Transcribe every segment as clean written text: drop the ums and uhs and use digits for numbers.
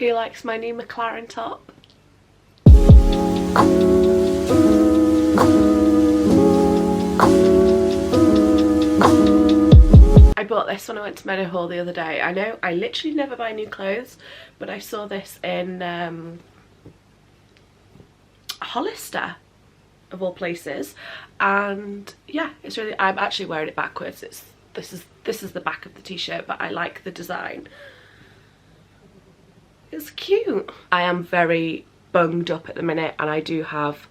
Who likes my new McLaren top? I bought this when I went to Meadowhall the other day. I know I literally never buy new clothes, but I saw this in Hollister of all places, and yeah, it's really, I'm actually wearing it backwards. This is the back of the t-shirt, but I like the design. It's cute. I am very bunged up at the minute and I do have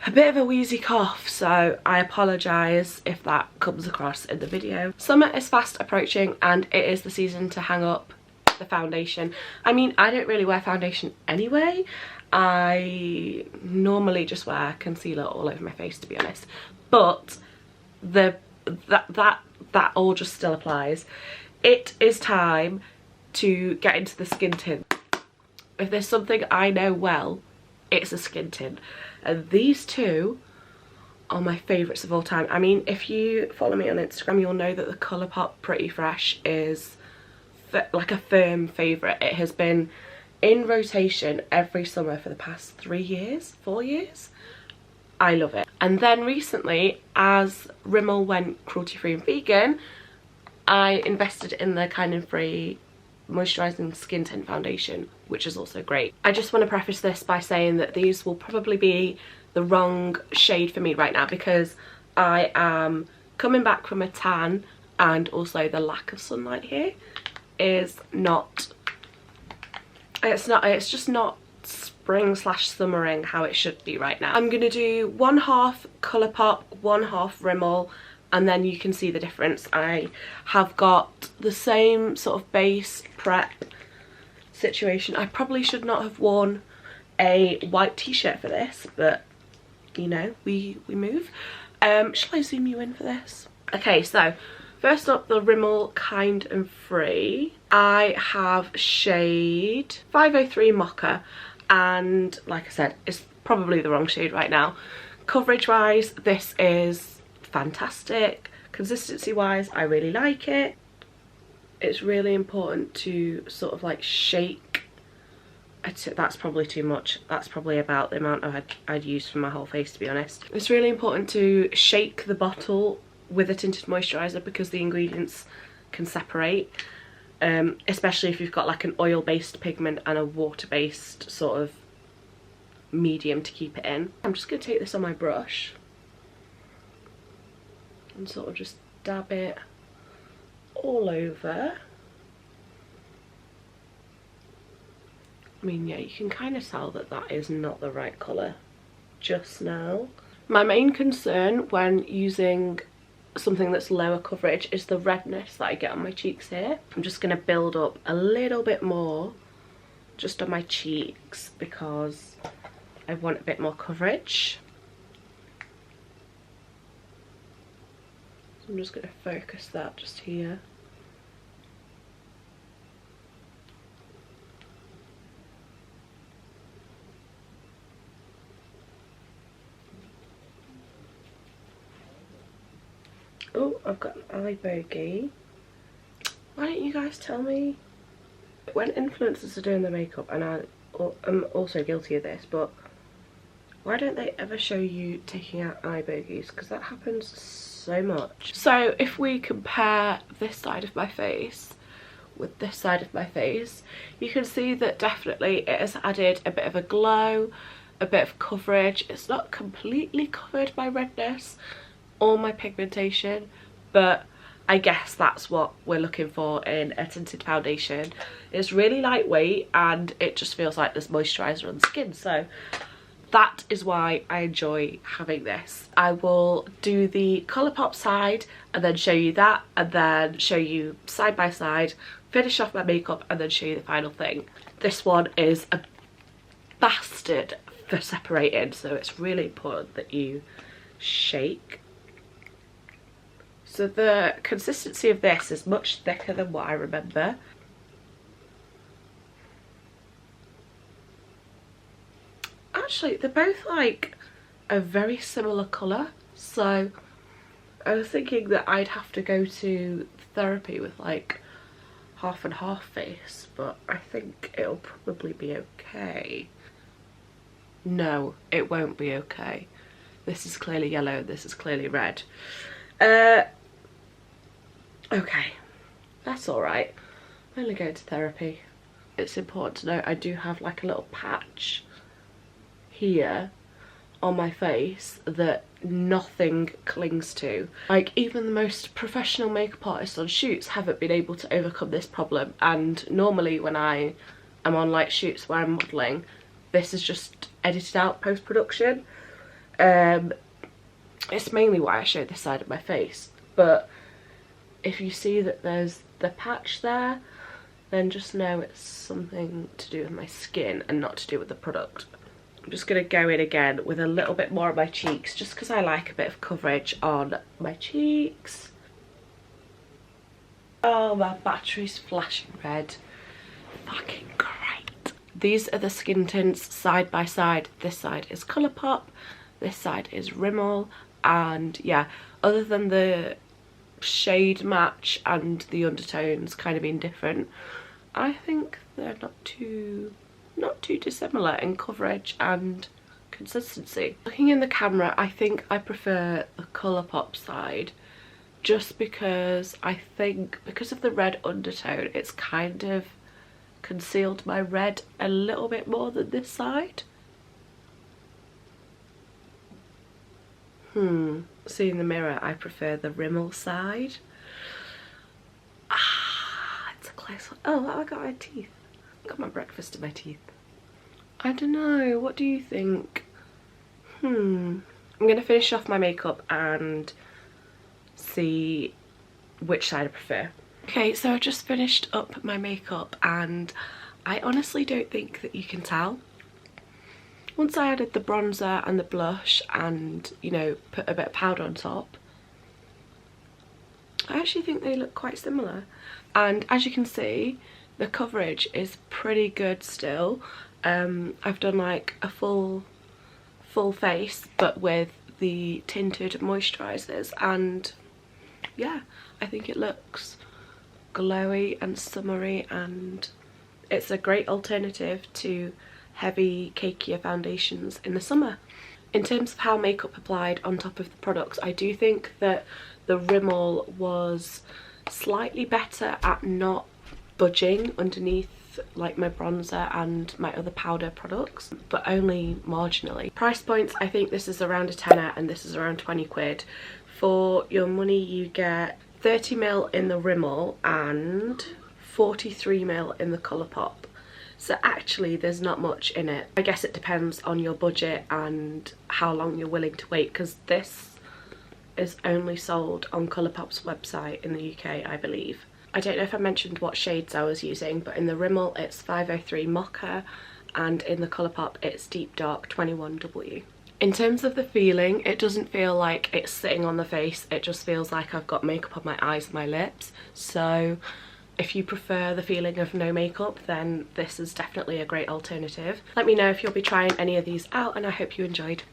a bit of a wheezy cough, so I apologise if that comes across in the video. Summer is fast approaching and it is the season to hang up the foundation. I mean, I don't really wear foundation anyway. I normally just wear concealer all over my face, to be honest, but that all just still applies. It is time to get into the skin tint. If there's something I know well, it's a skin tint, and these two are my favourites of all time. I mean, if you follow me on Instagram, you'll know that the Colourpop Pretty Fresh is like a firm favourite. It has been in rotation every summer for the past 3 years, 4 years. I love it. And then recently, as Rimmel went cruelty-free and vegan, I invested in the kind and free moisturising skin tint foundation, which is also great. I just want to preface this by saying that these will probably be the wrong shade for me right now, because I am coming back from a tan, and also the lack of sunlight here is not, it's just not spring slash summering how it should be right now. I'm gonna do 1/2 Colourpop, 1/2 Rimmel, and then you can see the difference. I have got the same sort of base prep situation. I probably should not have worn a white t-shirt for this, but you know, we move. Shall I zoom you in for this? Okay, so first up, the Rimmel Kind and Free. I have shade 503 Mocha, and like I said, it's probably the wrong shade right now. Coverage wise, this is fantastic. Consistency wise, I really like it. It's really important to sort of like shake. That's probably too much. That's probably about the amount I'd use for my whole face, to be honest. It's really important to shake the bottle with a tinted moisturiser, because the ingredients can separate, especially if you've got like an oil based pigment and a water based sort of medium to keep it in. I'm just going to take this on my brush and sort of just dab it all over. I mean, yeah, you can kind of tell that that is not the right colour just now. My main concern when using something that's lower coverage is the redness that I get on my cheeks here. I'm just going to build up a little bit more just on my cheeks because I want a bit more coverage. I'm just going to focus that just here. Oh, I've got an eye bogey. Why don't you guys tell me? When influencers are doing their makeup, and I'm also guilty of this, but why don't they ever show you taking out eye bogeys? Because that happens so much. So if we compare this side of my face with this side of my face, you can see that definitely it has added a bit of a glow, a bit of coverage. It's not completely covered by redness or my pigmentation, but I guess that's what we're looking for in a tinted foundation. It's really lightweight and it just feels like there's moisturiser on the skin, so that is why I enjoy having this. I will do the Colourpop side and then show you that, and then show you side by side, finish off my makeup, and then show you the final thing. This one is a bastard for separating, so it's really important that you shake. So the consistency of this is much thicker than what I remember. Actually, they're both like a very similar colour, so I was thinking that I'd have to go to therapy with like half and half face, but I think it'll probably be okay. No, it won't be okay. This is clearly yellow, this is clearly red. Okay, that's alright. I'm only going to therapy. It's important to note I do have like a little patch here on my face that nothing clings to. Like, even the most professional makeup artists on shoots haven't been able to overcome this problem, and normally when I am on like shoots where I'm modelling, this is just edited out post-production. It's mainly why I show this side of my face, but if you see that there's the patch there, then just know it's something to do with my skin and not to do with the product. I'm just going to go in again with a little bit more on my cheeks, just because I like a bit of coverage on my cheeks. Oh, my battery's flashing red. Fucking great. These are the skin tints side by side. This side is Colourpop, this side is Rimmel, and yeah, other than the shade match and the undertones kind of being different, I think they're not too dissimilar in coverage and consistency. Looking in the camera, I think I prefer the Colourpop side, just because I think because of the red undertone, it's kind of concealed my red a little bit more than this side. See, in the mirror, I prefer the Rimmel side. Ah, it's a close one. Oh, I got my teeth. I got my breakfast in my teeth. I don't know, what do you think? I'm gonna finish off my makeup and see which side I prefer. Okay, so I just finished up my makeup and I honestly don't think that you can tell. Once I added the bronzer and the blush and, you know, put a bit of powder on top, I actually think they look quite similar. And as you can see, the coverage is pretty good still. I've done like a full face, but with the tinted moisturisers, and yeah, I think it looks glowy and summery, and it's a great alternative to heavy cakier foundations in the summer. In terms of how makeup applied on top of the products, I do think that the Rimmel was slightly better at not budging underneath like my bronzer and my other powder products, but only marginally. Price points, I think this is around a tenner and this is around 20 quid. For your money you get 30ml in the Rimmel and 43ml in the Colourpop. So actually there's not much in it. I guess it depends on your budget and how long you're willing to wait, because this is only sold on Colourpop's website in the UK, I believe. I don't know if I mentioned what shades I was using, but in the Rimmel it's 503 Mocha and in the Colourpop it's Deep Dark 21W. In terms of the feeling, it doesn't feel like it's sitting on the face, it just feels like I've got makeup on my eyes and my lips. So if you prefer the feeling of no makeup, then this is definitely a great alternative. Let me know if you'll be trying any of these out, and I hope you enjoyed.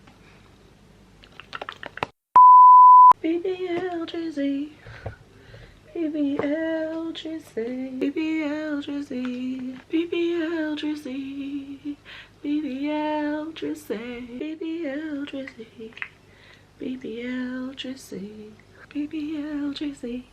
BBL Drizzy, BBL Drizzy, BBL Drizzy, BBL Drizzy, BBL Drizzy, BBL Drizzy, BBL Drizzy, BBL Drizzy.